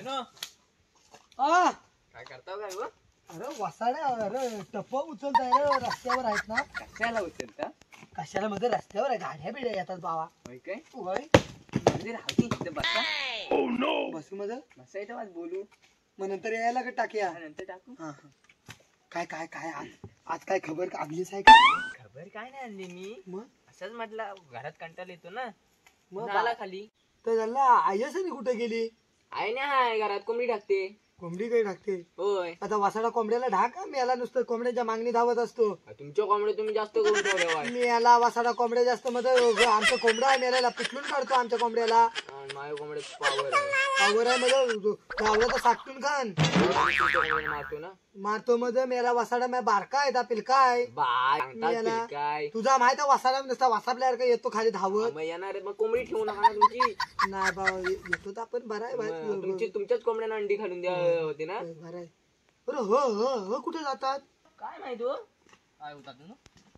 काय करता काय गो? अरे वसाड्या अरे टप उचलताय रे रस्त्यावर आहेत ना. कशाला उचलता? कशाला मध्ये रस्त्यावर आहे गाड्या बिड्या येतात बाबा. होय काय? होय म्हणजे राहू इथे बसा. बसू मध्ये बसायचं वाज बोलू. मग नंतर यायला का टाक्या. नंतर टाकू. काय काय काय आज काय खबर आणलीच आहे का? खबर काय नाही आणली मी. मग असंच म्हटलं घरात कंटाळा येतो ना. मग आला खाली. तर झाला आयस कुठे गेली. आई ना हाय घरात कोंबडी टाकते. कोंबडी काही टाकते. होय. आता वासाडा कोंबड्याला ढाक. मी याला नुसतं कोंबड्याच्या मागणी धावत असतो. तुमच्या कोंबड्या तुम्ही जास्त करून ठेवल्या. मी याला वासाडा कोंबड्या जास्त मध्ये आमचं कोंबडा आहे मेल्याला पिटलून काढतो आमच्या कोंबड्याला. माझ्या कोंबड्यात पावर आहे. पावर आहे मध्ये गावला तर साकटून खान मारतो ना. मारतो मध्ये मेला वासाडा मी बारका आहे पिलका आहे. बाय काय तुझा माहित आहे वासाडा नुसता वासापल्यावर का येतो खाली धावत. मग येणार मग कोंबडी ठेवू नका तुमची. नाही बाबा येतो तर आपण बरं आहे तुमची तुमच्याच कोंबड्यांना अंडी घालून द्या होते ना. बरं आहे. अरे हो हो हो कुठे जातात काय माहिती हो काय होतात ना.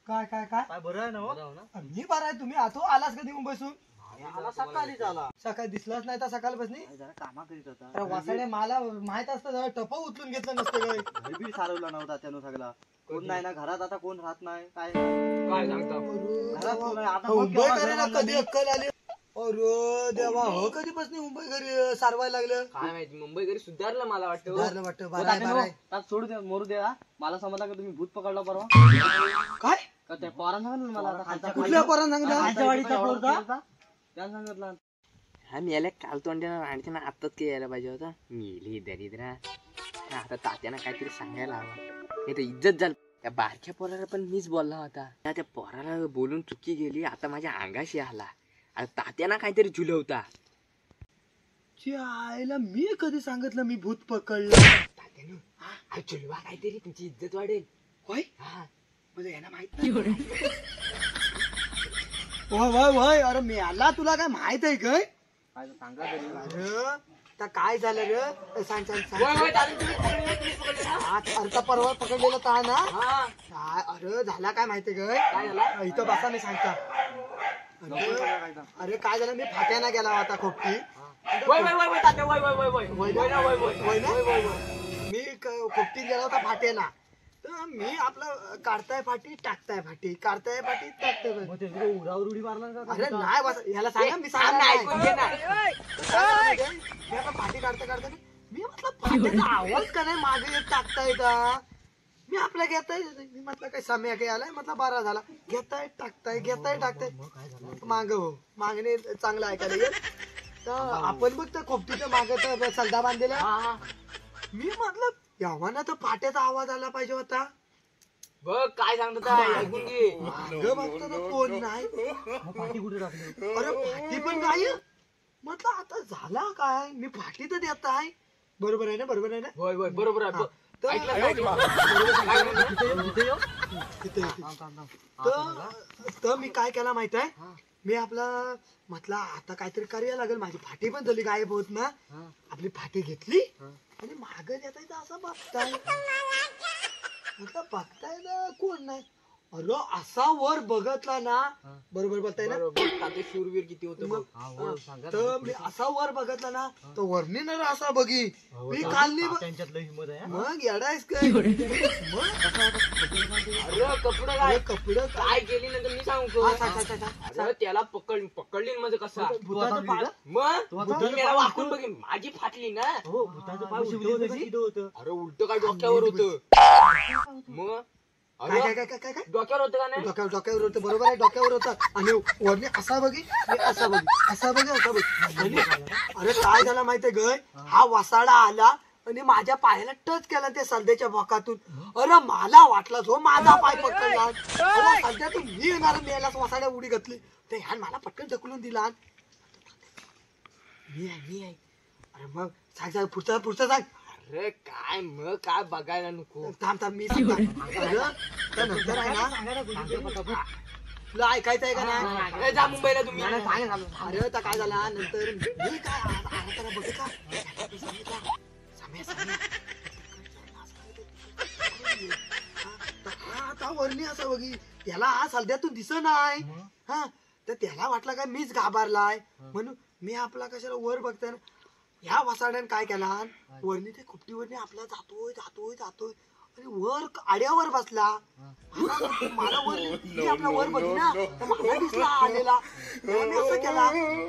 काय काय काय काय बरं आहे ना. मी बरं आहे. तुम्ही आतो आलास कधी मुंबईसून. सकाळी झाला सकाळी दिसलाच नाही तर सकाळपासून. जरा कामा करीत होता. अरे वासाडे मला माहित असतं टप उचलून घेतलं नसतं काय. घर बी सारवला नव्हता त्यानं सगळा. कोण नाही ना घरात. आता कोण राहत नाही काय काय सांगता. घरात कोण आहे? आता मुंबई करायला कधी अक्कल आली. अरे देवा हो कधीपासून मुंबई घरी सारवायला लागलं. काय माहिती मुंबई घरी सुधारलं मला वाटतं. सुधारलं वाटतं. बरं आहे, बरं आहे. आता सोडू दे मरू दे. मला समजला का तुम्ही भूत पकडला परवा. काय का त्या पोरांना सांगितलं मला आता खालच्या कुठल्या पोरांना सांगितलं. खालच्या वाडीचा पोरगा त्यानं सांगितलं. हा मी याला काल तोंड्यानं आणखी ना आत्ताच काही यायला पाहिजे होता. मेली दरिद्रा. आता तात्यानं काहीतरी सांगायला हवा. नाही तर इज्जत झाली. त्या बारक्या पोराला पण मीच बोलला होता. त्या पोराला बोलून चुकी गेली. आता माझ्या अंगाशी आला. आता तात्यानं काहीतरी झुलवता. आईला मी कधी सांगितलं मी भूत पकडलं. तात्यानं झुलवा काहीतरी तुमची इज्जत वाढेल. होय हा म्हणजे यांना माहित नाही. वय वय अरे मी आला तुला काय माहित आहे काय. सांगा तरी. अरे आता काय झालं रे सांग सांग सांग. होय, होय, दादा, तुम्ही पकडले ना? आता परवा पकडलेला ता ना. हा. काय अरे झाला काय माहितीये काय काय झाला? इथं बसा मी सांगता. अरे काय झालं मी फाट्याना गेला होता खोपटी. वय, वय, वय, वय, तात्या, वय, वय, वय, वय. वय ना? वय ना, वय, वय. वय ना? वय, वय, वय. मी खोपटीत गेला होता फाट्याना. तर मी आपलं काढताय फाटी टाकताय फाटी काढताय फाटी टाकताय फाटी. उडावर उडी मारला का. अरे नाही बस ह्याला सांगा मी थांब ना, ऐकून घे ना. मी आता फाटी काढता काढता मी म्हटलं फाट्याचा आवाज का नाही मागे एक टाकताय का. मी आपल्या घेताय मी म्हटलं काय समय काही आलाय म्हटलं बारा झाला. घेताय टाकताय माग हो मागणे चांगलं ऐकायला येईल. तर आपण बघ तर खोपटीचं माग तर सलदा बांधलेला. हा, हा. मी म्हटलं यावाना तर फाट्याचा आवाज आला पाहिजे होता. बघ काय सांगतो ताई, ऐकून घे. मागं बघतो तर कोण नाही. पाठी कुठे टाकली. अरे फाटी पण काय म्हटलं आता झाला काय. मी फाटी तर देत आहे. बरोबर आहे ना बरोबर आहे ना. होय, होय, बरोबर आहे. तर ऐकलं काय? काय म्हणतो? तर मी काय केला माहित आहे. मी आपला म्हटलं आता काहीतरी करायला लागेल. माझी फाटी पण झाली गायब होत ना. आपली फाटी घेतली आणि माग येता असं बघताय. म्हटलं बघताय ना कोण नाही. अरे असा वर बघतला ना. बरोबर बोलताय ना. बरोबर. तात्या शूरवीर किती होतं बघ. तर मी असा वर बघतला ना तर वरनी ना असा बघी मी खाल्ली. त्यांच्यात लई हिंमत आहे. मग येडायस काय. मग अरे कपडे अरे काय कपडे काय केली नंतर मी सांगतो. अरे त्याला पकडली म्हणजे कसा. भुताचं पाय. मग भुताचं मी त्याला वाकून बघीन माझी फाटली ना. हो भूताचं पाय होतं. अरे उलट काय डोक्यावर होतं. मग काय अरे काय काय काय काय डोक्यावर होतं का नाही. डोक्यावर होतं बरोबर आहे डोक्यावर होतं. आणि वरने असा बघी असा बघी असा बघी असा बघी. आणि अरे काय झालं माहितीये गय हा वसाडा आला आणि माझ्या पायाला टच केला त्या सध्याच्या भोकातून. अरे मला वाटलं जो माझा पाय पकडला. अरे सध्यातून मी येणार मी याला वसाड्या उडी घातली तर ह्या मला पटकन ढकलून दिला. मी आहे. अरे मग सांग सांग पुढचं सांग. अरे काय मग काय बघायला नको. थांब मी सांगतो. अरे तर नंतर आहे ना तुला ऐकायचं आहे का नाही. अरे जा मुंबईला तुम्ही. अरे आता काय झाला नंतर मी काय बघितला आता वरणी असं बघी त्याला हा सध्यातून दिसत नाही. हा तर त्याला वाटलं काय मीच घाबरलाय म्हणून मी आपला कशाला वर बघताय ना. ह्या वासाड्याने काय केला, वरनी ते खुपटीवरनी आपला जातोय जातोय जातोय आणि वर आड्यावर बसला. मला वर आपला वर बघी ना, तर मला दिसला आलेला. त्याने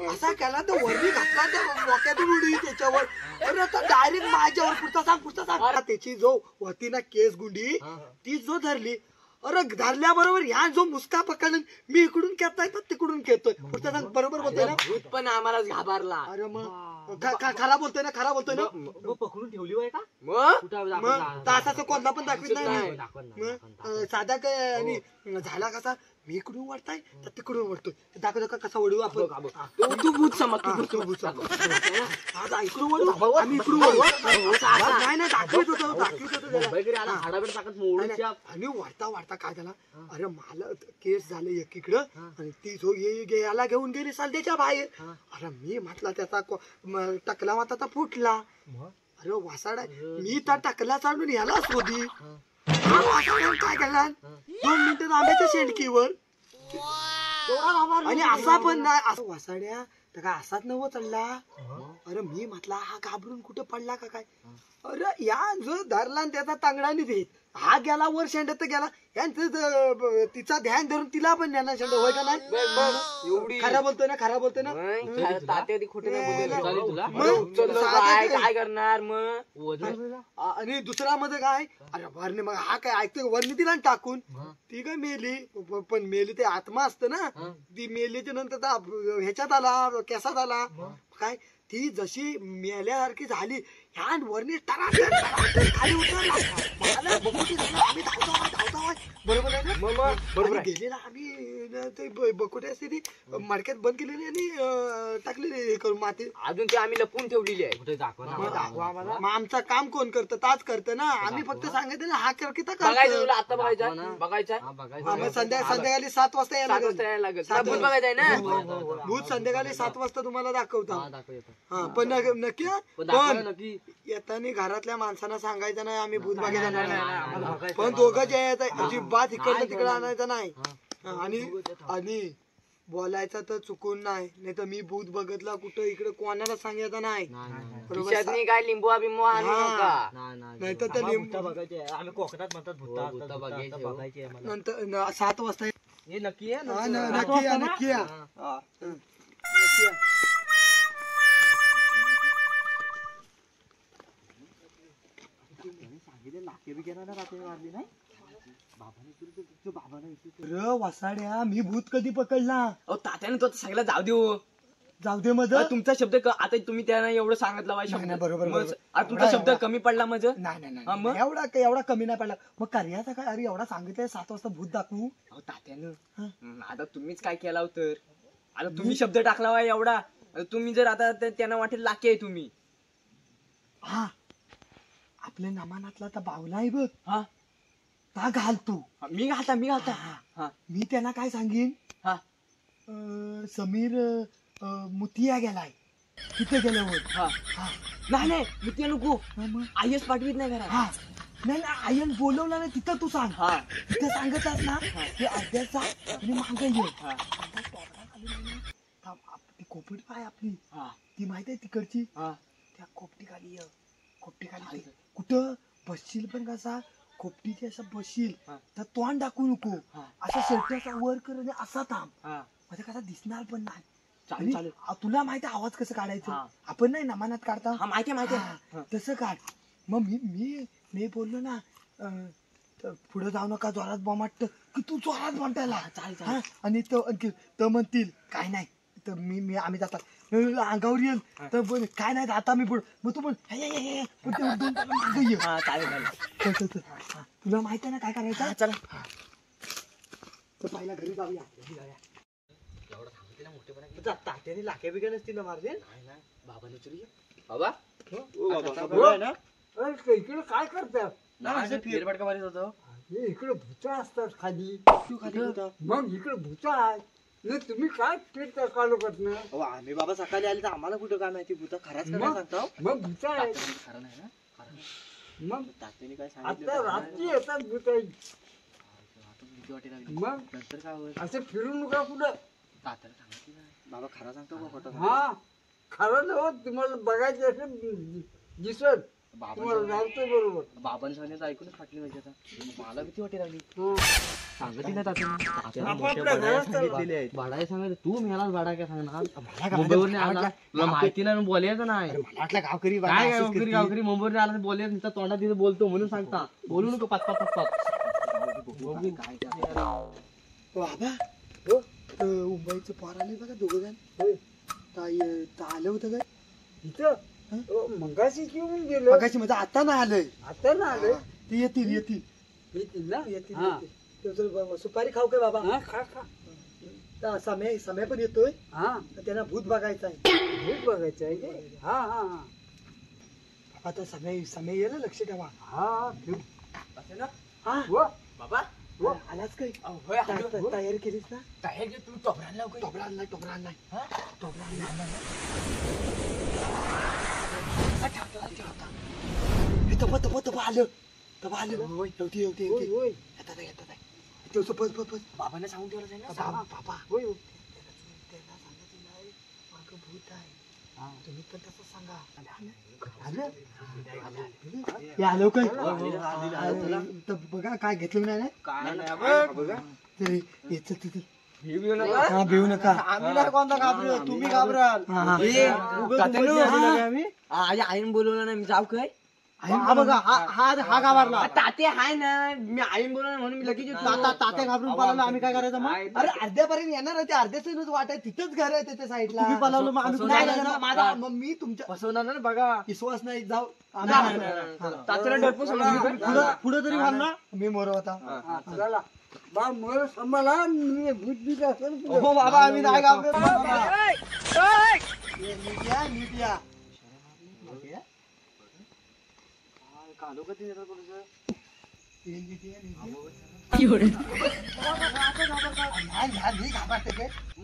असा केला तर वरनी घातला त्या डोक्यातून उडी त्याच्यावर. अरे आता डायरेक्ट माझ्यावर पुढचा सांग. त्याची जो होती ना केस गुंडी ती जो धरली, अरे धरल्याबरोबर ह्या जो मुसका पकडला, मी इकडून खेळताय तर तिकडून खेळतोय. पुढचा सांग बरोबर बोलतोय ना. भूत पण आम्हाला घाबरला. अरे मग खरा बोलतोय ना, खरा बोलतोय ना. पकडून ठेवली होय का? मग तासाचा कोणता पण दाखवित नाही. साधा काय आणि झाला कसा, मी इकडून वळताय तर तिकडून वळतोय. दाखव दाखव कसा वळू आपण. तू भूत समज, तू भूत समज. इकडून वळू आम्ही इकडून वळू. नाही नाही दाखवित होतो आणि वाढता वाढता काय झाला, अरे मला केस झाले एकीकडं आणि ती जो याला घेऊन गेली सलद्याच्या बाहेर. अरे मी म्हटला त्याचा टकला माता फुटला. अरे वासाडा मी तर टकला चालून याला शोधी. काय केला, 2 मिनिटं आंब्याच्या शेंडकीवर आणि असा पण नाही असं वासाड्या तर काय असाच नव चालला. अरे मी म्हटला हा घाबरून कुठं पडला का काय. अरे या जो धरला त्याचा तांगडाने देत, हा गेला वर शेंडत गेला. यांचं तिचा ध्यान धरून तिला पण ज्ञाना शेंड होय का नाही. एवढी खरा बोलतोय ना, खरा बोलतोय ना. तात्या खोटे नाही मग काय करणार मग. आणि दुसरा मध्ये काय, अरे वरने मग हा काय ऐकतोय, वरने तिला टाकून ती काय मेली. पण मेली ते आत्मा असतं ना, ती मेलीच्या नंतर ह्याच्यात आला, केसात आला. काय ती जशी मेल्यासारखी झाली, ह्या वरने खाली उतरला. आम्ही धावतो बरोबर आहे ना. बरोबर गेलेला आम्ही ते बकुटे असते ती मडक्यात बंद केलेली आणि टाकलेली हे करून माती. अजून ते आम्ही लपून ठेवलेली आहे. कुठे मग आमचं काम कोण करतं, ताच करतं ना. आम्ही फक्त सांगितलं ना हा कर की बघायचं. आता बघायचा संध्याकाळी 7 वाजता यायला लागेल. बघायचंय ना. भूत संध्याकाळी 7 वाजता तुम्हाला दाखवता. हा पण नक्की पण येताना घरातल्या माणसांना सांगायचं नाही आम्ही भूत बघायला नाही. पण दोघं जे आहेत अजिबात इकडनं तिकडे आणायचं नाही. आणि बोलायचं तर चुकून नाही तर मी भूत बघितला कुठं इकडे कोणाला सांगायचं नाही. बरोबर काय लिंबू बिंबू आणू नका. नाही तर ते लिंबू बघायचे. आम्ही कोकणात म्हणतात भूत बघायचे. नंतर 7 वाजता हे नक्की आहे. नक्की वसाड्या मी भूत कधी पकडला. तात्याने तो सगळ्याला जाऊ दे मज तुमचा शब्द आता तुम्ही त्यांना एवढं सांगितलं बरोबर. तुमचा शब्द कमी पडला मज. नाही एवढा कमी नाही पडला. मग कार्याचा काय, अरे एवढा सांगितलंय 7 वाजता भूत दाखवू. तात्यानं आता तुम्हीच काय केला तर. आता तुम्ही शब्द टाकला वा एवढा. तुम्ही जर आता त्यांना वाटेल लाकी आहे तुम्ही. हा आपल्या नमानातला तर बावला आहे बघ. हा ता घाल तू. मी घालता. मी त्यांना काय सांगेन, समीर मुतिया गेलाय तिथे गेल्यावर. नाही मुतिया नको. आयस पाठवीत नाही घरा. नाही आयन बोलवला नाही तिथं तू सांग. तिथं सांगतच ना ते अभ्यास आणि मागे ये. ती कोपडी पाय आपली ती माहिती आहे तिकडची. त्या खोपटी खाली कुठं बसशील पण कसा खोपटीची असं बसशील तर तोंड दाखवू नको. असा शर्ट असा वर कर आणि असा थांब. म्हणजे कसा दिसणार पण नाही. तुला माहिती आवाज कसं काढायचं. आपण नाही नमानात काढता माहिती तसं काढ. मग मी बोललो ना पुढे जाऊ नका जोरात बॉम्ब की तू जोरात म्हणतायला. आणि तो म्हणतील काय नाही तर मी आम्ही जातात अंगावर येईल तर काय नाही आता मी पुढे. मग तू पण तुला माहित आहे ना काय करायचं. चला पहिला घरी जाऊया. तात्याने लाक्या बिक्या नसतील ना मारले. बाबाने चुरी बाबा इकडे काय करतात फेरफटका मारित होतो. इकडे भुचा असतात खाली. मग इकडे भुचा आहे. तुम्ही काय फिरता चालू करत. आम्ही बाबा सकाळी आले तर आम्हाला कुठं काय माहिती भूता खराच सांगता. मग भुचा आहे. खरं नाही ना. मग तात्याने काय आता सांगितलं रात्री येतात भुता. मग नंतर काय होईल असं फिरून नका कुठं. तात्याला सांगितलं बाबा खरा सांगतो का खोटा. हा खरं ना तुम्हाला बघायचं असं दिसत तुम्हाला जायचं बरोबर. बाबांनी सांगितलं ऐकूनच फाटली पाहिजे आता. मला भीती वाटे लागली. सांगत नाही भाडा सांगायचं तू मिळाला भाडा काय सांगणार मुंबईवर आला तुला माहिती नाही बोलायचं नाही. मला वाटलं गावकरी काय गावकरी गावकरी मुंबईवर आला बोलायचं नुसतं तोंडात तिथे बोलतो म्हणून सांगता. बोलू नको पाच पाच पाच बाबा हो मुंबईचं पोर आले बघा दोघ जण आलं होतं काय इथं मंगाशी येऊन गेलो मगाशी म्हणजे आता ना आलंय आता ना आलंय ती येतील येतील ना येतील सुपारी खाऊ काय बाबा खा खा समय पण येतोय त्यांना भूत बघायचं आहे भूत बघायचं आहे हा हा हा आता समय येईल लक्ष ठेवा हा हा बाबा आलाच काय तयारी केलीस ना तयारी तू टोबरा आणलाय बाबांना सांगून ठेवलं ना बाबा भूत आहे तुम्ही पण तसं सांगा आलो काय बघा काय घेतलं नाही भिऊ नका तुम्ही घाबराल आईन बोलवलं ना मी जाऊ काय बघा हा घाबरला ताते हाय ना मी आईन बोलवलं म्हणून मी लगेच येतो. तात्या घाबरून पळाला आम्ही काय करायचं मग अरे अर्ध्यापर्यंत येणार आहे ते अर्ध्याच वाट आहे तिथंच घर आहे त्याच्या साईडला तुम्ही पळालो मग आम्ही मग मी तुमच्या फसवणार ना बघा विश्वास नाही जाऊ तात्याला डरपूस पुढे तरी म्हण ना मी मोर होता हो बाबा आम्ही नाही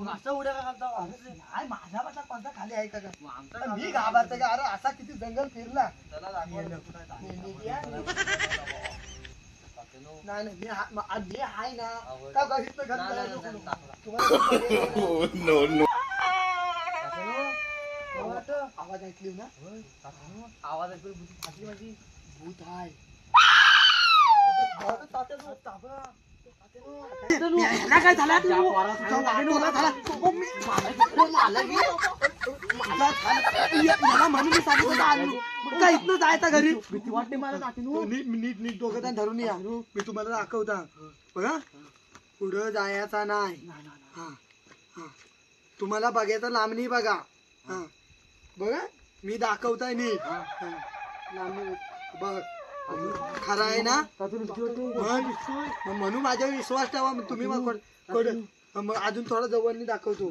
असं उड्या नाही माझ्या पासा कोणता खाली आहे का मी घाबरते का अरे असा किती जंगल फिरला नाही मी आहे ना का बघितलं आवाज ऐकली ना आवाज ऐकली माझी भूत आहे काय झालं म्हणून मी सांगितलं का इथनं जायचं घरी भीती वाटते मला नीट दोघं जण धरून या मी तुम्हाला दाखवता बघा पुढं जायचा नाही हा हा तुम्हाला बघायचं लांबणी बघा हा बघा मी दाखवताय नीट लांबणी बघ खरं आहे ना म्हणून माझ्यावर विश्वास ठेवा तुम्ही मग अजून थोडं जवळ दाखवतो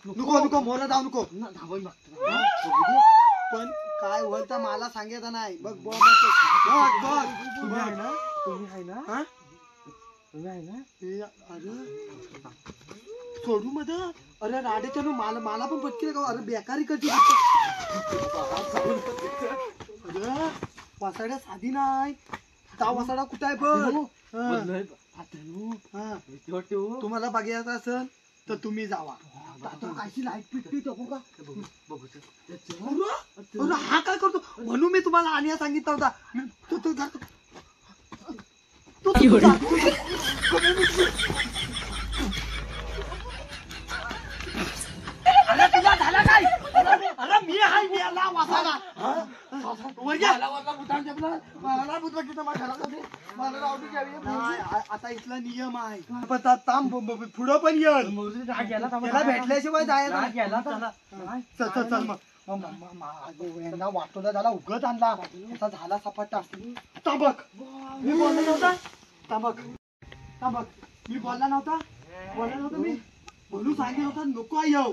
नको मोला जाऊ नको पण काय होईल तर मला सांगायचं नाही बघ तुम्ही आहे ना अरे सोडू मध्ये अरे राडेच्या मला पण पटकी का अरे बेकारी करते अरे वसाड्या साधी नाही वसाडा कुठं आहे बघ तुम्हाला बघायचं असेल तर तुम्ही जावा कायची लाईट पिटली हा काय करतो म्हणून मी तुम्हाला आणि सांगितलं होता अरे तुला झाला काय अरे मी आहे मी आला वासाला आता इथला नियम आहे पुढं पण येला भेटल्याशिवाय जायला चल मग वाटोला झाला उगत आणला आता झाला सपाटा तांबक मी बोलला नव्हता तांबक मी बोलला नव्हता मी म्हणून सांगितलं होतं नको येऊ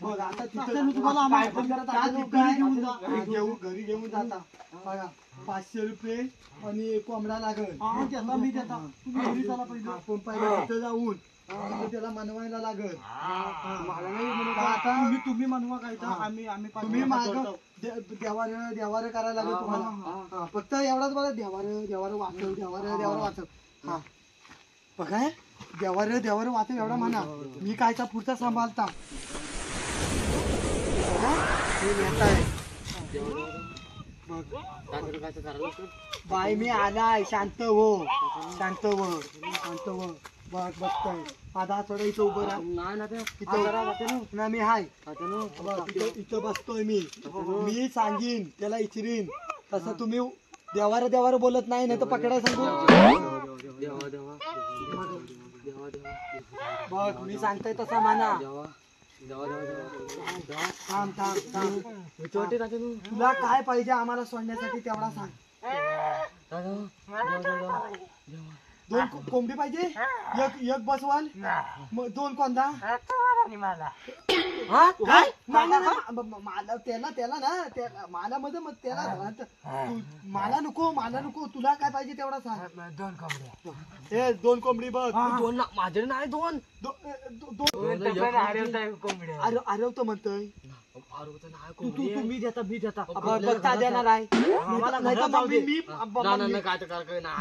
बघ आता घरी घेऊन जाता बघा 500 रुपये आणि कोंबडा लागेल मी देता तुम्ही तिथं जाऊन त्याला मनवायला लागेल आता तुम्ही मनवा काय तुम्ही देवार करायला लागेल तुम्हाला फक्त एवढाच बघा देवार वाचव हा बघा देवार वाचव एवढा म्हणा मी कायचा पुढचा सांभाळता तुम्ही नेताय बाई मी आलाय शांत हो शांत हो बघ बघतोय माझा थोडं इथं उभं राहा ना मी हाय इथं बसतोय मी सांगीन त्याला इचरीन तसं तुम्ही देवार बोलत नाही तर पकडाय सांगू बघ मी सांगतोय तसा माना थांब तुला काय पाहिजे आम्हाला सोडण्यासाठी तेवढा सांग दोन कोंबडी पाहिजे एक बसवाल दोन कोंदा मला त्याला ना मला मध्ये मग त्याला मला नको तुला काय पाहिजे तेवढा सांग दोन कोंबड्या हे दोन कोंबडी बघ दोन माझ्याकडे नाही दोन आरवतो म्हणतोय मी देता बघता देणार आहे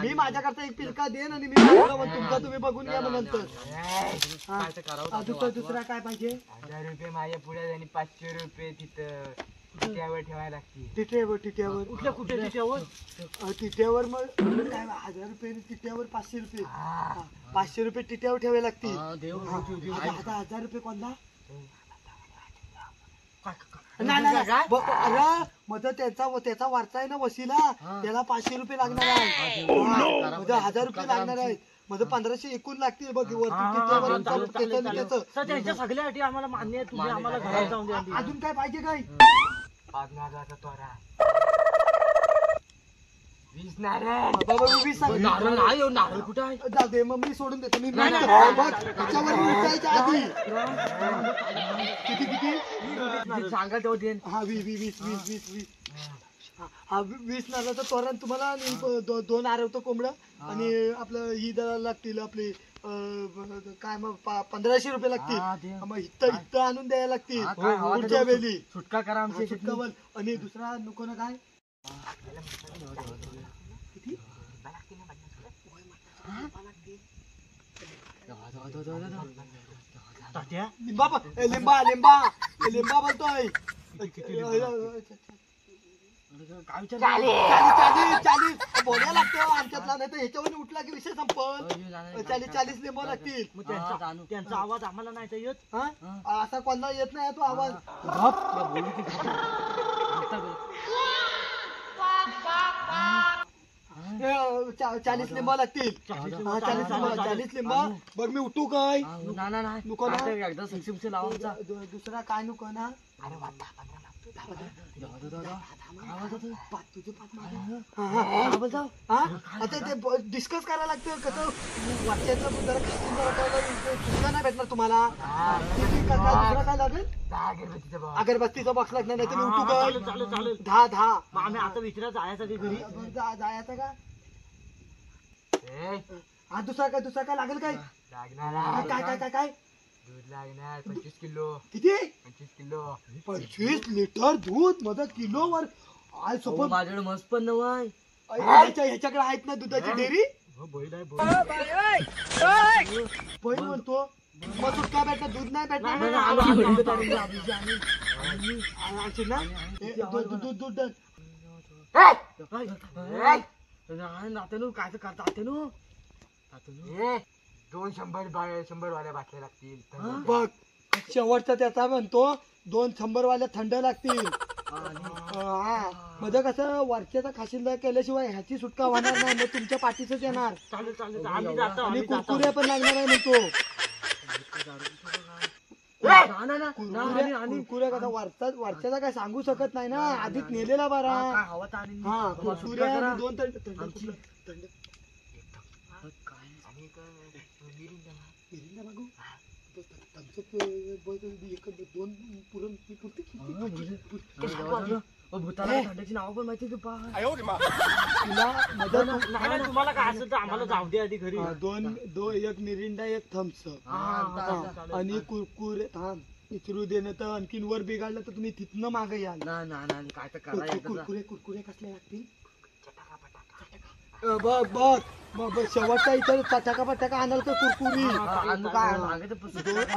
मी माझ्याकरता एक पिलका देन आणि मी तुमचा तुम्ही बघून घ्या मग नंतर दुसरा काय पाहिजे 1000 रुपये माझ्या पुढे आणि 500 रुपये तिथं तिट्यावर ठेवायला लागतील तिट्यावर कुठे तिट्यावर मग काय 1000 रुपये तिट्यावर 500 रुपये 500 रुपये तिट्यावर ठेवायला लागतील 1000 रुपये कोणता अरे मग त्याचा वारसा आहे ना वसीला त्याला 500 रुपये लागणार आहे 1000 रुपये लागणार आहेत म्हणजे 1500 एकूण लागतील बघ सगळ्यासाठी आम्हाला मान्य आहे तुम्ही आम्हाला घरात जाऊन द्या अजून काय पाहिजे काय 5000चा तोरा 20 नारळ बाबा 20 सांग नारळ कुठं आहे जाऊ दे मग मी सोडून देतो मी त्याच्यावर उठायच्या आधी किती सांगा तेव्हा देन हा 20 हा 20 नारळाचं तोरण तुम्हाला आणि 2 आरवतं कोंबडं आणि आपलं ही द्यायला लागतील आपली काय मग 1500 रुपये लागतील मग इथं आणून द्यायला लागतील पुढच्या वेळी सुटका करा आमची सुटका बोल आणि दुसरा नको ना काय लिंबा बोलतोय बोलायला लागतं आमच्यातला नाही तर ह्याच्यावर उठला की विषय संपत 40 लिंबा लागतील त्यांचा आवाज आम्हाला नाही तर येत असा कोणता येत नाही तो आवाज 40 लिंबा लागतील 40 लिंबा बघ मी उठू काय नको ना एकदा सक्षमचे लावा दुसरा काय नको ना आता ते डिस्कस करायला लागतं कसं वाच्याचं जरा नाही भेटणार तुम्हाला दुसरा काय लागेल अगरबत्तीचा बॉक्स लागणार नाही तर मी उठू काय 10 आम्ही आता विचारा जायचं की घरी जायचं का हा दुसरा काय लागेल काय काय दूध लागणार 25 किलो किती 25 किलो 25 लिटर दूध मध्ये किलोवर माझ्याकडे मस्त पण नवाय ह्याच्याकडे आहेत ना दुधाची डेअरी बैल म्हणतो मग दूध काय भेटणार दूध नाही भेटणार दूध नात्यानू काय करता आत्यानू 200 वाल्या बाटल्या लागतील बघ शेवटचा त्याचा म्हणतो 200 वाल्या थंड लागतील मध्ये कसं वरच्याचा खाशीलदार केल्याशिवाय ह्याची सुटका होणार नाही मग तुमच्या पाठीच येणार आणि कुरकुऱ्या पण लागणार आहे म्हणतो कुरकुऱ्या कसा वरच्याचा काय सांगू शकत नाही ना आधीच नेलेला बरा हा कुरकुऱ्या 2 थंड थंडाची नाव पण माहिती तुम्हाला काय असेल तर आम्हाला जाऊ दे आधी घरी 2 एक मिरिंडा एक थम्स आणि कुरकुरे थांब इचरू देणं तर आणखीन वर बिघाडलं तर तुम्ही तिथनं मागे याल काय तर कुरकुरे कसले लागतील बघ शेवटचा इथं चटाका पटाका आणाल तर कुरकुरी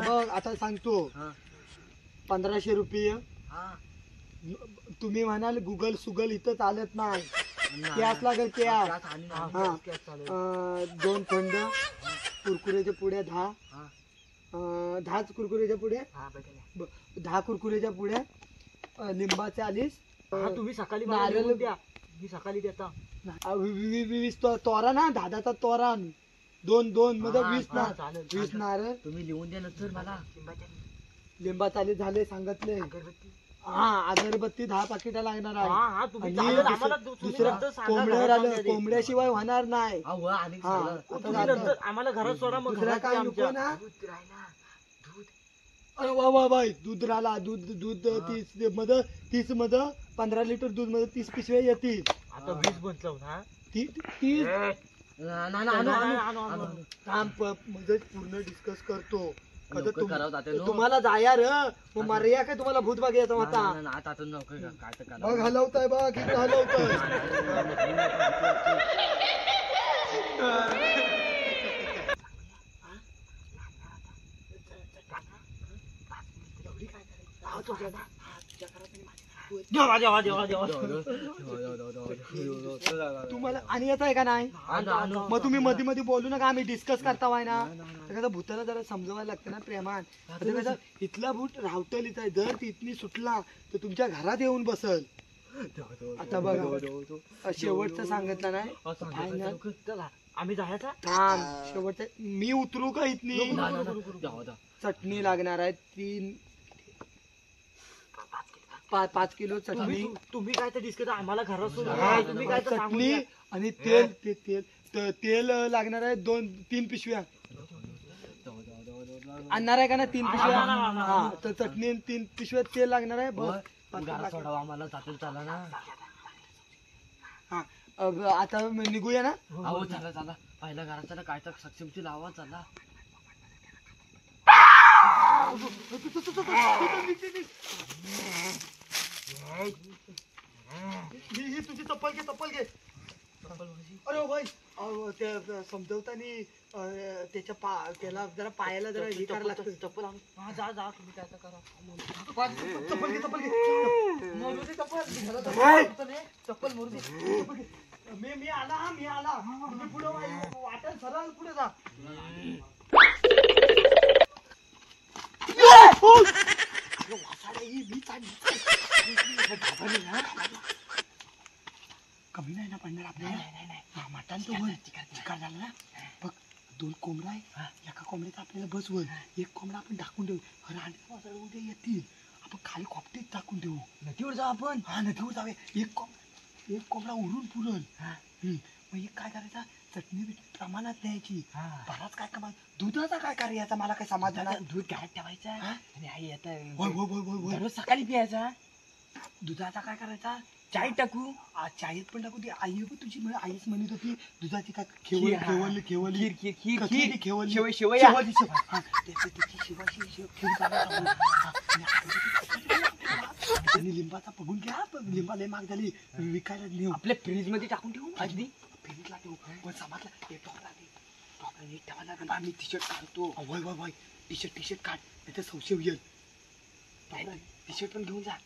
बघ आता सांगतो 1500 रुपये तुम्ही म्हणाल गुगल सुगल इथं चालत नाही. कॅश लागेल कॅश. हा 2 थंड कुरकुरेच्या पुड्या 10 कुरकुरेच्या पुड्या 10 कुरकुरेच्या पुड्या लिंबाचे 40. तुम्ही सकाळी नारळ द्या, मी सकाळी देता. 20 तोरा ना 10 तोरा 2 मध्ये 20 ना 20 नारळ. तुम्ही लिहून द्या नंतर मला. लिंबा 40 झाले सांगितले. हा अगरबत्ती 10 पाकिट लागणार आहे. दुसरं कोंबड्यावर आलं, कोंबड्याशिवाय होणार नाही. आम्हाला घरात सोडा. मग दुसरा काय नको ना. अरे वा बाई दूध राहिला. दूध 30 मध्ये 15 लिटर दूध मध्ये 30 पिशव्या येतील. आता 20 बनलं ना. 30 मध्ये पूर्ण डिस्कस करतो. तुम्हाला जाया र मग मार्या काय तुम्हाला भूत बघायचं होता. मग हलवताय बघ किती हलवताय. तुम्हाला आणि येत आहे का नाही. मग तुम्ही मध्ये मध्ये बोलू नका. आम्ही डिस्कस करता वाय ना. तर भूताला जरा समजवायला लागतं ना प्रेमान. कसं इथला भूत रावटल इथं जर तिथनी सुटला तर तुमच्या घरात येऊन बसल. आता बघा शेवटचं सांगितलं नाही. आम्ही जायचा. शेवटचं मी उतरू का इथनी. चटणी लागणार आहे 5 किलो चटणी. तुम्ही काय तर डिस्कस आम्हाला घरात तुम्ही काय चटणी आणि तेल लागणार आहे 2-3 पिशव्या. आणणार आहे का ना 3 पिशव्या. हा तर चटणी 3 पिशव्या तेल लागणार आहे. बस आम्हाला जातील चला ना. हा आता निघूया ना. हो चला पहिल्या घरात चला. काय तर सक्षमची लावा चला. तुझी चप्पल घे. अरे भाई समजवतानी त्याला जरा पायाला जरा हे करायला लागतं. चप्पल जा तुम्ही काय तर करा. चप्पल घे. चप्पल मोरू दे. मी आला. तुम्ही पुढे वाटेल सरळ पुढे जा. कमी नाही ना पडणार आपल्याला. मटण तो वर चिकार झाला ना. बघ 2 कोंबडा आहे. एका कोंबड्यात आपल्याला बसवल. एक कोंबडा आपण टाकून देऊ. रांडे उद्या येतील. आपण खाली खोपटीत टाकून देऊ. नदीवर जाऊ आपण. हा नदीवर जाऊया. एक कोंबडा उडून पुरल. मग एक काय करायचा चटणी प्रमाणात न्यायची. बराच काय कमा. दुधाचा काय करायचा मला काय समाधान. दूध घरात ठेवायचं आणि आई येत दररोज सकाळी पियायचा. दुधाचा काय करायचा. चाय टाकू. चायत पण टाकू. ती आई तुझी आईच म्हणत होती दुधाची काय खेवली. आणि लिंबाचा बघून घ्या. लिंबा लय महाग झाली. विकायला नेऊ. आपल्या फ्रीज मध्ये टाकून ठेवू. अगदी फ्रीजला ठेवू. पण समाजला एक टॉपला नीट ठेवायला लागेल. आम्ही टी शर्ट काढतो. वय टी शर्ट काढ. त्याचं संशय येईल. टी शर्ट पण घेऊन जा.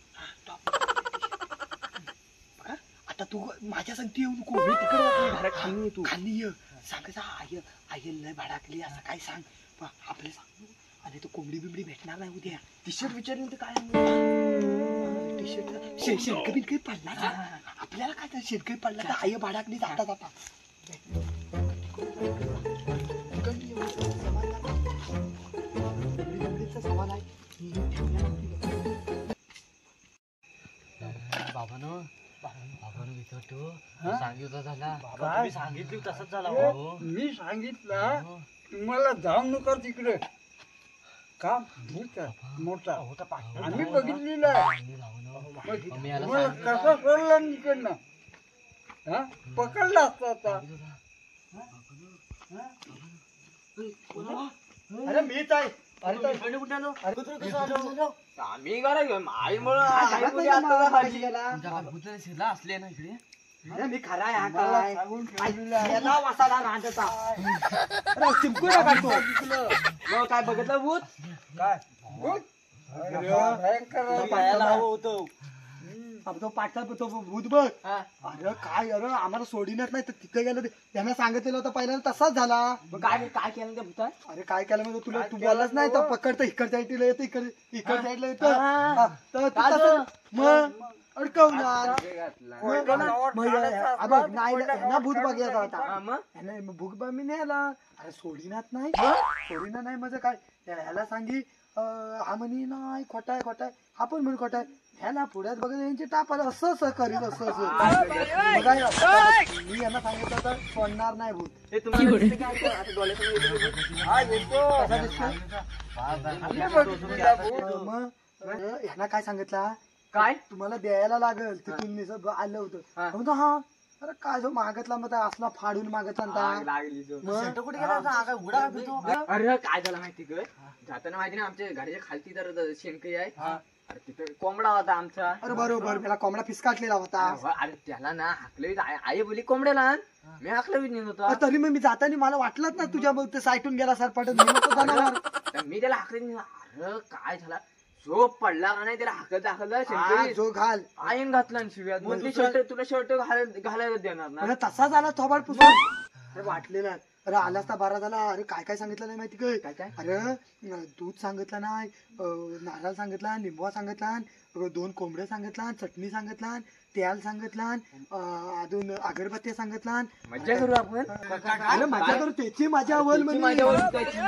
आता तू माझ्या संगती येऊ नको. मी तिकडे खाली तू खाली ये. सांगायचं आई लय भाडाकली असं काय सांग. आपले सांग. आणि तो कोंबडी बिंबडी भेटणार नाही उद्या. टी शर्ट विचारलं तर काय टी शर्ट शेरकं बिरकं पडला. आपल्याला काय तर शेरकं पडला तर आई भाडाकली जाता सवाल आहे. बाबानं विचारतो. सांगितलं झाला. सांगितली तसंच झाला. मी सांगितलं तुम्हाला जाऊ नका तिकडे. का भूत मोठा आम्ही बघितलेला आहे. तुम्हाला कसा सोडला तिकडनं. पकडला असता आता. अरे मीच आहे. आम्ही करा घेऊन आईमुळे असले ना इकडे. मी खरा आहे. हा काय याला वासाला रांडता. चिमकू नका तो. मग काय बघितलं भूत. काय भूत? भयंकर पायाला हवं होतं. तो पाठचा तो भूत बघ. हा. अरे काय अरे आम्हाला सोडिनाच नाही तर तिथे गेलं ते त्यांना सांगितलेलं होतं पहिल्यांदा तसाच झाला. मग काय काय केलं त्या भूतात? अरे काय केलं म्हणजे तुला तू बोललाच नाही तर पकडतं इकडच्या साईडला येतं इकडच्या साईडला येतं हा, तर तू तसं मग अडकवणार ना भूत बघायचा होता. हा, मग याने भूक बा मी नेला. अरे सोडीनाच नाही सोडीना नाही म्हणजे काय ह्याला सांगी हा म्हणी नाही खोटाय हा पण म्हणे खोटाय ह्याला पुढ्यात बघत यांची टाप आलं असं असं करीत असं मी यांना सांगितलं तर सोडणार नाही भूत. हे तुम्हाला दिसतं का आता? आता डोळ्यासमोर येतं भूत? हा येतो. कसा दिसतोय? आम्ही बघितलेला भूत. मग ह्याला काय सांगितलं काय तुम्हाला द्यायला लागल तिथून मी सगळं आलं होतं हा. म्हणतो हा अरे काय जो मागतला मग असला फाडून मागत आग लागली जो. कुठे गेला होता? आगा उघडा का फिरतो? अरे काय झालं माहिती ग जाताना माहिती ना आमच्या घराच्या खालती तर शेणकई आहे. अरे तिथे कोंबडा होता आमचा. अरे बरोबर मला कोंबडा फिसकाटलेला होता. अरे त्याला ना हाकलवीत आई बोली कोंबड्याला मी हाकलवीत नेत होता. तरी मग मी जाताना मला वाटलंच ना तुझ्या ते साईटून गेला सरपटत तर मी त्याला हाकलवीत अरे काय झाला झोप पडला का नाही त्याला हाकलता शेणकई जो घाल आईन घातला आणि शिव्यात म्हटली शर्ट तुला शर्ट घालायला देणार ना. अरे तसा झाला थोबाड पुसून अरे वाटलेला अरे आला असता बारा झाला. अरे काय काय सांगितलं नाही माहिती काय काय? अरे दूध सांगितलं नाही नारळ सांगितला निंबवा सांगितला 2 कोंबड्या सांगितला चटणी सांगितला तेल सांगितला अजून अगरबत्त्या सांगितला. मज्जा करू आपण. अरे मजा करू त्याची मजा अवल त्याची म्हणजे माझ्यावर उठवायची.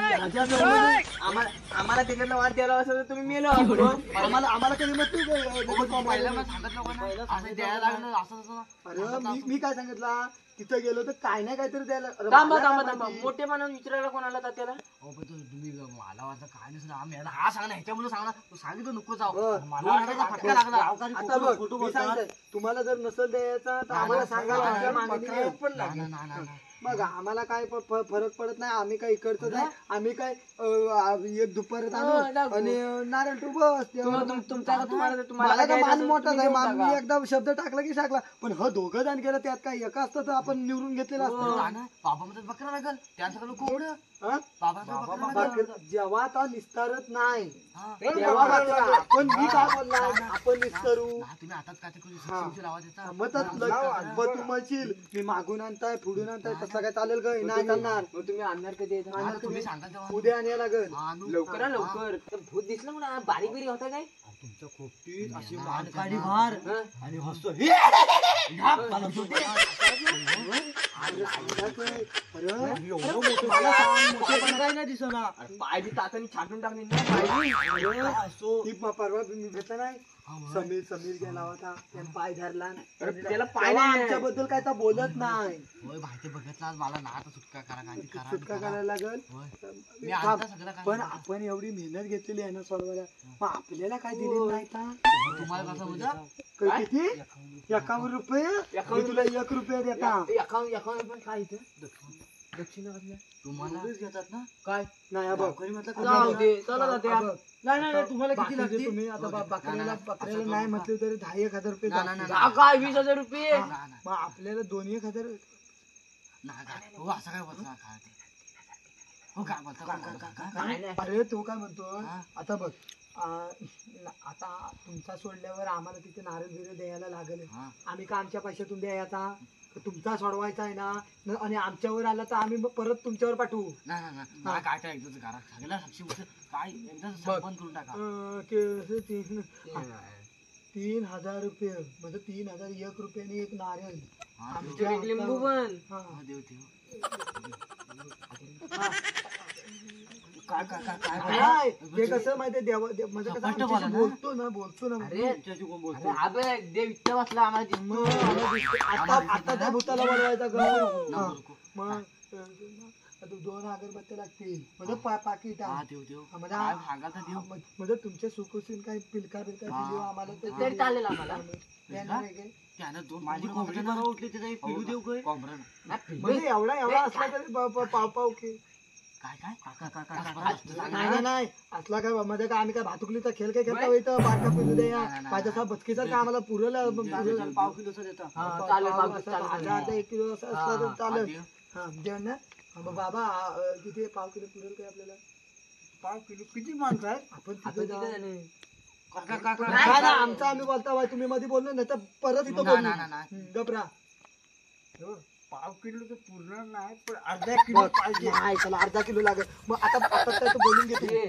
आम्हाला त्याच्यातला वाद द्यायला असं तर तुम्ही मेलो आपण. आम्हाला कधी नसते पहिला मग सांगितलं कोणा? असं द्यायला लागलं असं तसं. अरे मी काय सांगितलं तिथं गेलो तर काय नाही काहीतरी द्यायला. अरे थांबा मला थांबा काय थांबा माहिती? मोठे म्हणून विचारायला कोणाला तर त्याला अहो, पण तुम्ही मला वाटतं काय नसतं आम्ही याला हा सांगा ना ह्याच्यामुळे सांगा ना तू सांगितलं नको जाऊ बरं. मला वाटायचा फटका लागला. आता बघ मी सांगतोय तुम्हाला जर नसेल द्यायचा तर आम्हाला सांगा आमच्या मागणी आहे. मग आम्हाला काय फरक पडत नाही. आम्ही काय इकडचं नाही आम्ही काय एक दुपारात आणू आणि नारळ तू बस मला काय मान मोठा आहे मी एकदा शब्द टाकला की टाकला पण ह दोघं जण गेलं त्यात काय एका असतं तर आपण निवडून घेतलेलं असतं. बाबा म्हणतात बकरा लागल त्यांचं लोक कोंबडं हा? बाबा जेव्हा आता निस्तारत नाही हा. तेव्हा बकरा. पण मी काय बोलला आपण निस्तरू तुम्ही हातात काय ते करू लावा त्याचा मग तू म्हणशील मी मागून आणताय पुढून आणताय तसं काय चालेल का नाही चालणार. मग तुम्ही आणणार कधी येता? आणणार तुम्ही तुम्ही सांगाल तेव्हा उद्या आणायला लागेल. आणू. लवकर आ, लवकर तर भूत दिसलं म्हणा बारीक बिरीक होता काय तुमच्या खोपटीत अशी मानकाडी भार हं? आणि हसतो अरे पाय बी तातानी छाटून टाकली ना. परवा मी भेटला नाही समीर गेला होता त्याने पाय धरला अरे त्याला पाय तेव्हा नाही. आमच्याबद्दल काय तर बोलत नाही. होय माहिती बघितलं आज मला ना आता सुटका करा काय ते करा सुटका करायला लागल. होय. मी आता सगळं काय पण आपण एवढी मेहनत घेतलेली आहे ना सोडवायला मग आपल्याला काय दिली नाही का? तुम्हाला कसं होतं किती 51 रुपये मी तुला 1 रुपया देता. एकावन्न पण काय इथं दक्षिणा घातल्या तुम्हाला घेतात ना काय नाही बघ जाऊ दे चला जाते हा, बघ. नाही तुम्हाला किती बाकीचे लागते तुम्ही आता बकऱ्याला नाही म्हटलं तरी 10,000 रुपये नाही, जातील. नाही, काय 20,000 रुपये मग आपल्याला 2,000 हो असं काय बोलता काय ते हो काय बोलता काय नाही अरे तू काय म्हणतो हा. आता बघ आता तुमचा सोडल्यावर आम्हाला तिथे नारळ बिरळ द्यायला लागेल. हा. आम्ही का आमच्या पैशातून द्यायचा तर तुमचा सोडवायचा आहे ना आणि आमच्यावर आला तर आम्ही मग परत तुमच्यावर पाठवू. नाही काय काय एकदाच करा सगळ्या साक्षी काय एकदा संपन्न करून टाका 3,000 रुपये म्हणजे 3,001 रुपयाने एक नारळ. हा, आमच्या एक लिंबू पण हा. हो, देव काय काय काय काय नाही, ते कसं माहितीये म्हणजे कसं स्पष्ट आमच्याशी बोला ना. बोलतो ना अरे तुमच्याशी कोण अरे बोलतो हा बघ देव इतका वाचला आम्हाला दिसतो. आता त्या भूताला बोलवायचा ग. नको, हा. नको. मग आता 2 अगरबत्त्या लागतील म्हणजे पाकिट हा देव देव म्हणजे काय सांगाल तर देव म्हणजे तुमच्या सुखुशील काही पिलका बिलका दिली आम्हाला तर तरी चालेल आम्हाला. देणार आहे काय? त्यानं दोन माझी कोंबडी मला उठली त्याचा एक पिलू देऊ काय कोंबडं म्हणजे एवढा असला तरी पाव की काय काय नाही असला काय म्हणजे काय आम्ही काय भातुकलीचा खेळ काय खेळता येतं बारका पिलू द्या माझ्या बचकीचा काय आम्हाला पुरवलं पाव किलोचं देता चालेल, चालेल. आता 1 किलो असं असलं तर चालेल. देव. हा जेवण ना मग बाबा किती पाव किलो पुरेल काय आपल्याला? पाव किलो किती माणसं आहेत? आपण आपण तिथे तिथे जाऊ. जाणे. काय ना आमचं आम्ही बोलता बाय तुम्ही मध्ये बोललो नाही तर परत इथं बोलू गबरा पाव किलो तर पूर्ण नाही पण अर्धा किलो पाहिजे. नाही चला अर्धा किलो लागेल मग आता आता तर बोलून घेते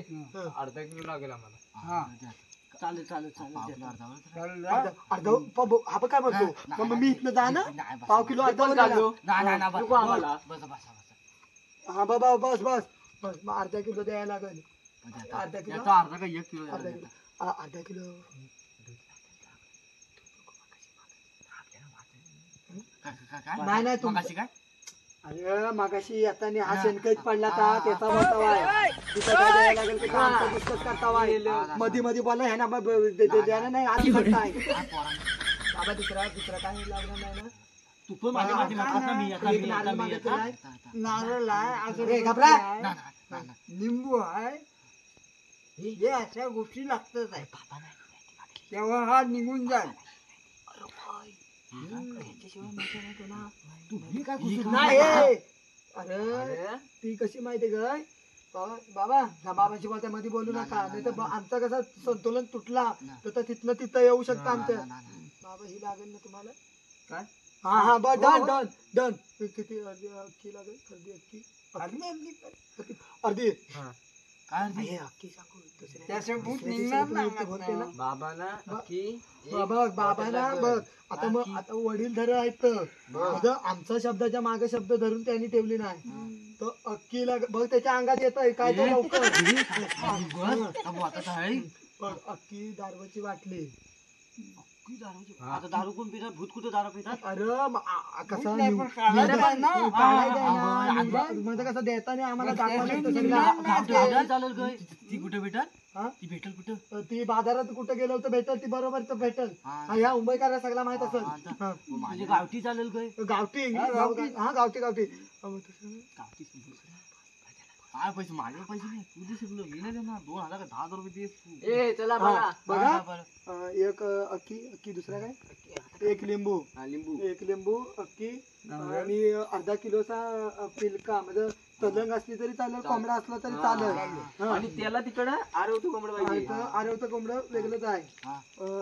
अर्धा किलो लागेल आम्हाला. हा चालेल चालेल चालेल चालेल ना? अर्धा हा काय म्हणतो मग मी इथनं जा ना पाव किलो अर्धा आम्हाला हा बाबा बस बस बस मग अर्धा किलो द्यायला लागेल अर्धा किलो अर्धा का 1 किलो अर्धा किलो अर्धा किलो नाही नाही तुम अरे मागाशी आता हा शेणकच पडला का त्याचा वाय तिथं काय द्यायला लागेल की काय आमचं डिस्कस करता वाय मध्ये मध्ये बोला हे ना द्यायला नाही आज करताय बाबा दुसरा दुसरा काय लागणार नाही ना तू पण माझ्या पाठीमागे ना, मी आता- एक मी नारळ आता- मी मागितलं आता- नाही. नारळ आहे अरे, अगरबत्ती घाबरा. आहे, लिंबू आहे हे अशा गोष्टी लागतच आहे तेव्हा हा निघून जाईल. नाही हे. अरे ती कशी माहितीये ग बाबा ह्या बाबाची बोलत्या मध्ये बोलू नका नाही तर आमचा कसा संतुलन तुटला तर तिथनं तिथं येऊ शकतं आमचं बाबा ही लागेल ना तुम्हाला काय? हा हा बस डन डन डन किती अर्धी अक्की लागेल अर्धी अक्की अर्धी हे अक्की सांगू दुसऱ्या त्याचं भूत दुसऱ्या निघणार दिवशी ना तुम्ही इथं बोलते ना बाबाला अख्खी बाबा बाबाला बघ आता मग आता वडील धर आहेत तर आमचा शब्दाच्या मागे शब्द धरून त्यांनी ठेवली नाही तर अक्कीला बघ त्याच्या अंगात येत आहे काय तो लवकर बघ अक्की दारवाची वाटली आता दारू कोण पितात भूत कुठे दारू पितात अरे कसं नाही, पण काढायचं आहे ना. म्हणजे कसं देता नाही आम्हाला दाखवायला त्याच्यात येतं निघणार सगळं. नाही ते. चालेल काय ती कुठे भेटल हा? ती भेटल कुठं ती बाजारात कुठं गेलो तर भेटल ती बरोबर तर भेटल ह्या मुंबईकरांना सगळं माहित असेल हा. म्हणजे गावठी चालेल काय गावठी हा गावठी गावठी काय पैसे माझे पैसे नाही तू दे शिकलो मी नाही देणार 2000 का 10,000 रुपये दे ए चला हा, बघा बघा एक अक्की अक्की दुसरा काय एक लिंबू लिंबू एक लिंबू अक्की आणि अर्धा किलोचा पिलका म्हणजे तलंग असली तरी चालेल कोंबडा असला तरी चालेल हा. आणि त्याला तिकडं आरवतो कोंबड पाहिजे आरवचं कोंबडं वेगळंच आहे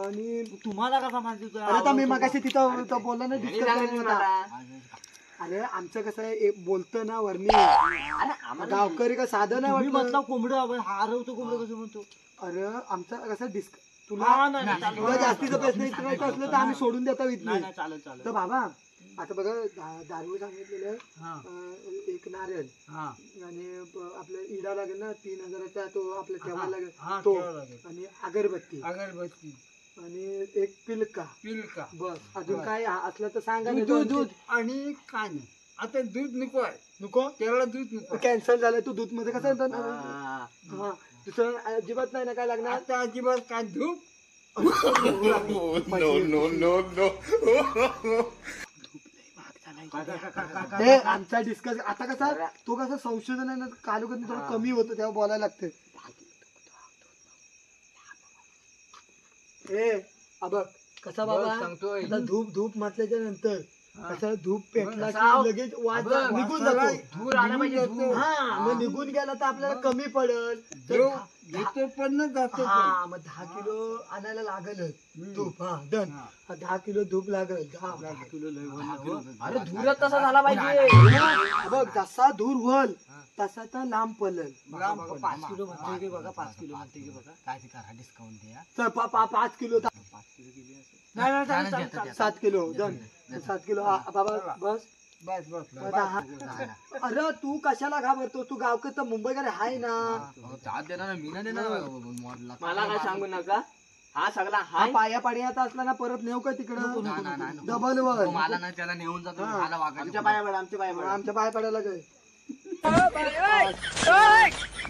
आणि तुम्हाला कसा माहिती अरे तर मी मगाशी तिथं बोलला ना मी डिस्कस सांगितलं मला. अरे आमचं कसं आहे बोलतं ना वर्णी अरे आम्हाला गावकरी का साधं नाही तुम्ही वाटलं. म्हटलं कोंबडं हरवतो कोंबडं कसं म्हणतो अरे आमचं कसं डिस्क हा, तुला नाही, नाही, चालेल. तुला जास्तीचा प्रश्न विचारायचा असलं तर आम्ही सोडून देता येत नाही नाही नाही चालेल चालेल तर बाबा आता बघा दारू सांगितलेलं हा एक नारळ हा आणि आपलं इडा लागेल ना 3000चा तो आपला ठेवायला लागेल हा, तो ठेवायला लागेल. आणि अगरबत्ती अगरबत्ती आणि एक पिलका पिलका बस अजून काय असलं तर सांगा ना. दूध दूध आणि काय नाही आता दूध नको आहे नको त्याला दूध नको आहे. कॅन्सल झालं तू दूध मध्ये कसं येतं ना? हा. हा दुसरं अजिबात नाही ना काय लागणार आता अजिबात काय धूप हे आमचा डिस्कस आता कसा तो कसा संशोधन आहे ना कालुकत थोडं कमी होतं तेव्हा बोलायला लागतं ए बघ कसा बाबा सांगतोय. आता धूप धूप म्हटल्याच्या नंतर कसं धूप पेटला कसा? की लगेच वाज निघून जातो धूर आला पाहिजे धूर. हा मग निघून गेला तर आपल्याला कमी पडेल तर जो घेतो पण जातो हा मग 10 किलो आणायला लागेल धूप हा डन 10 किलो धूप लागेल 10 किलो अरे धूरच तसा झाला पाहिजे बघ जसा धूर होल तसा तर लांब पडल लांब 5 किलो म्हणते की बघा 5 किलो म्हणते की बघा काय ते करा डिस्काउंट द्या चल 5 किलो 5 किलो गेली असं नाही नाही चालेल, चालेल, चालेल. 7 किलो डन 7 किलो बाबा बस बस बस आता अरे तू कशाला घाबरतो तू गावकर तर मुंबईकडे आहे ना जात देणार मी नाही देणार मॉडला मला काय सांगू नका हा सगळा हा हाय पाया पाड्याचा असला ना परत नेऊ का तिकडं डबल वर मला नाही त्याला नेऊन जातो मला वागायचं आमच्या पाया पडा आमच्या पाया पडा आमच्या पाया पडायला लागेल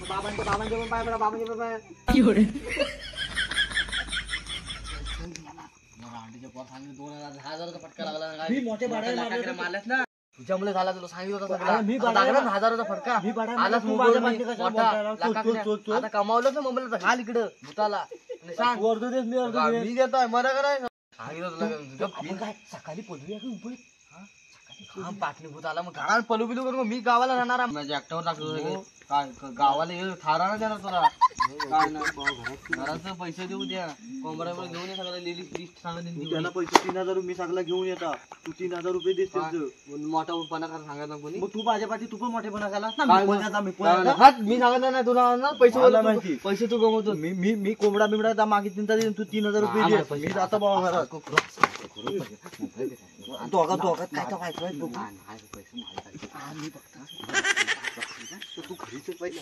बाबांच्या बाबांच्या पण पाय पडा बाबांच्या पण पाय अंडीच्या पोर सांगितलं 2000 फटका लागला ना मी मोठे भाडे मारलेस ना तुझ्यामुळे झाला तुला सांगितलं होतं अरे मी सगळं. भाड्याला- आता 1000 फटका मी भाड्याला- आलाच तू मोबाईल माझ्या पाठी कशाला बोलताय राव? चोल, चोल. आता कमावलं ना मोबाईल घाल इकडं भूताला आणि सांग तू अर्ध देस मी अर्ध देस. मी देतोय मरा कराय सांगितलं तुला गप. आपण काय सकाळी पडूया का मुंबईत पाटलीभूत आला मग घरात पलू बिलू करून मी गावाला जाणार माझ्या एकट्यावर टाकतो काय गावाला ये थारा ना देणार तुला काय ना घराचं पैसे देऊ द्या कोंबड्यावर घेऊन ये सगळं लिस्ट सांगा त्याला पैसे 3,000 मी सगळं घेऊन येता तू 3,000 रुपये देस मोठा उत्पन्न करा सांगा ना कोणी मग तू माझ्या पाठी तू पण मोठेपणा झाला मी सांगत नाही तुला ना पैसे मला बोलला माहिती. पैसे तू गमवतो मी कोंबडा बिमडा मागितली तर तू 3,000 रुपये दे मी जातो बाबा घरात तू घरीच पाहिजे